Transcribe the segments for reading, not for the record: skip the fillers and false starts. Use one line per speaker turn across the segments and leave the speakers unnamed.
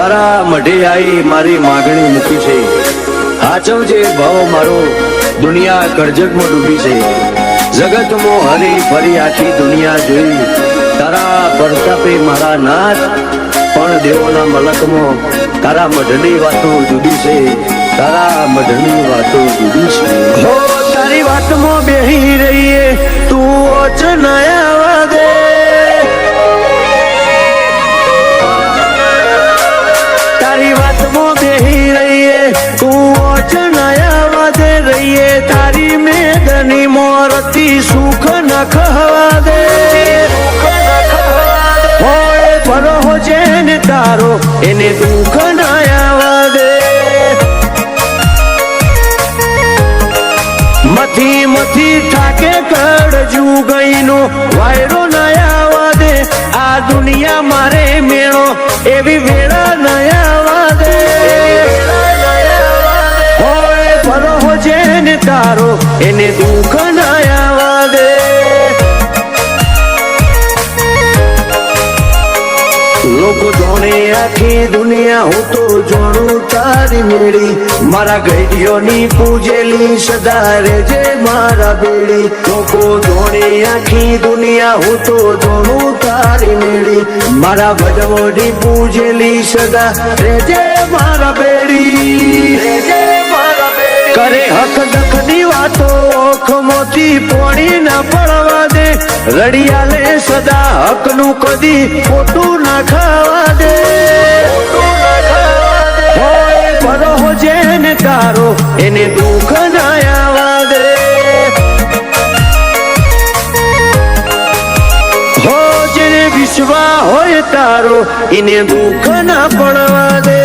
તારા મઢે આવી મારી માગણી મૂકી છે, હાચવજે ભાવ મારો દુનિયા કરજગમાં ડૂબી છે। જગતમાં હરી ફરી આખી દુનિયા જોઈ, તારા પ્રતાપે મારા નાથ, પણ દેવોના મલકમાં તારા મઢની વાતો જુદી છે, તારા મઢની વાતો જુદી છે। હો તારી વાતમાં બેહી રહીએ તું ઓછ નયા દે, તારી વાતમાં બેહી રહીએ તું ઓછ નયા દે રહીએ, તારી મેદની મોરતી સુખ ન ખવા દે, હોય ભરો જેને તારો એને દુઃખ ન આવવા દે, મથી મથી થાકે કડજુ ગઈનો વાયરો ન આવવા દે, આ દુનિયા મારે મેળો એવી વેળા ન આવવા દે, હોય ભરો જેને તારો એને દુઃખ ન આવવા દે। લોકો જોણે આખી દુનિયા હું તો જોણું તારી મેળી, મારા ગઈડીઓની પૂજેલી સદા રેજે મારા બેડી, લોકો જોણે આખી દુનિયા હું તો જોણું તારી મેળી, મારા ભજવોની પૂજેલી સદા રેજે મારા બેડી, રેજે મારા બેડી, કરે હક દખની વાતો ઓખમોથી પોણી ના પડવા દે, રડિયાલે સદા હકનું કદી ખોટું ના ખાવા દે, હોય ભરો જેને તારો એને દુઃખ ના આવવા દે, હો જેને વિશ્વા હોય તારો એને દુઃખ ના પડવા દે।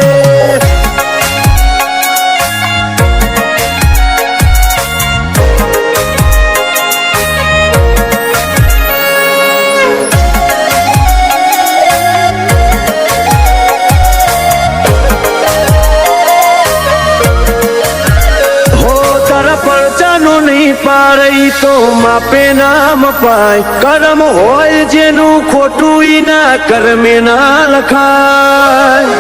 પારઈ તો માપે નામ પાય, કર્મ હોય જેનું ખોટું ઈના કર્મે ના લખાય,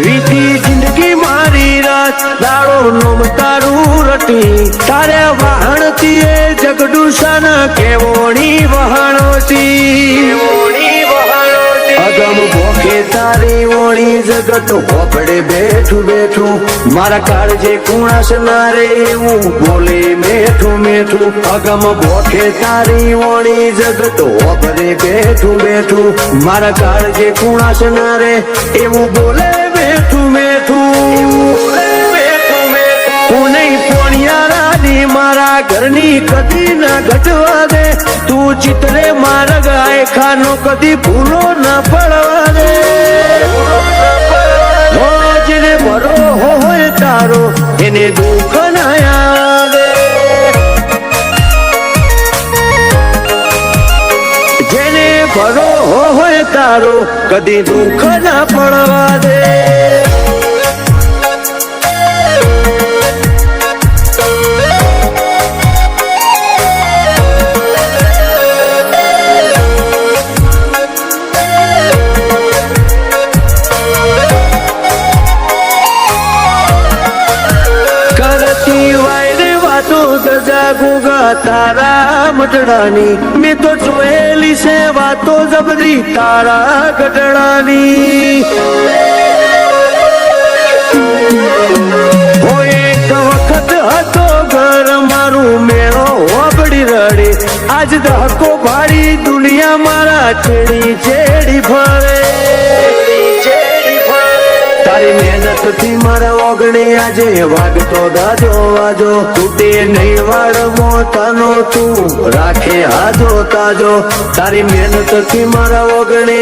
વીતી જિંદગી મારી રાત દાડો નોમ તારું રટી, તારે વાહણતી એ જગડુસાના કેવોણી વહાણોતી, અગમ ભોખે તારી ઓણી જગત હોપડે બેઠું બેઠું, મારા કાળજે કુણાશ ના રે એવું બોલે મેઠું મેઠું, અગમ ભોખે તારી ઓણી જગત હોપડે બેઠું બેઠું, મારા કાળજે કુણાશ ના રે એવું બોલે મેઠું મેઠું, હું નહીં પોણિયારાની મારા ઘરની કદી ના ઘટવા દે, તું ચિત્રે મારા ગાય ખાનો કદી ભૂલો ના પડવા દે, જેને ભરો હોય તારો એને દુઃખ ના આવે, જેને ભરો હોય તારો કદી દુઃખ ના પડવા દે। તારા મટડાની મેં તો જોયેલી છે વાતો જબરી તારા ગઢડાની, હોય એક વખત હતો ઘર મારું મેળો હોબડી રડે, આજ ધક્કો ભાડી દુનિયા મારા છેડી છેડી ફરે, તારી મહેનત થી મારા ઓગણે આજે વાગતો દાજો વાજો, તૂટે નહીં વાળ મોતાનો તું રાખે હાજો તાજો, તારી મહેનત થી મારા ઓગણે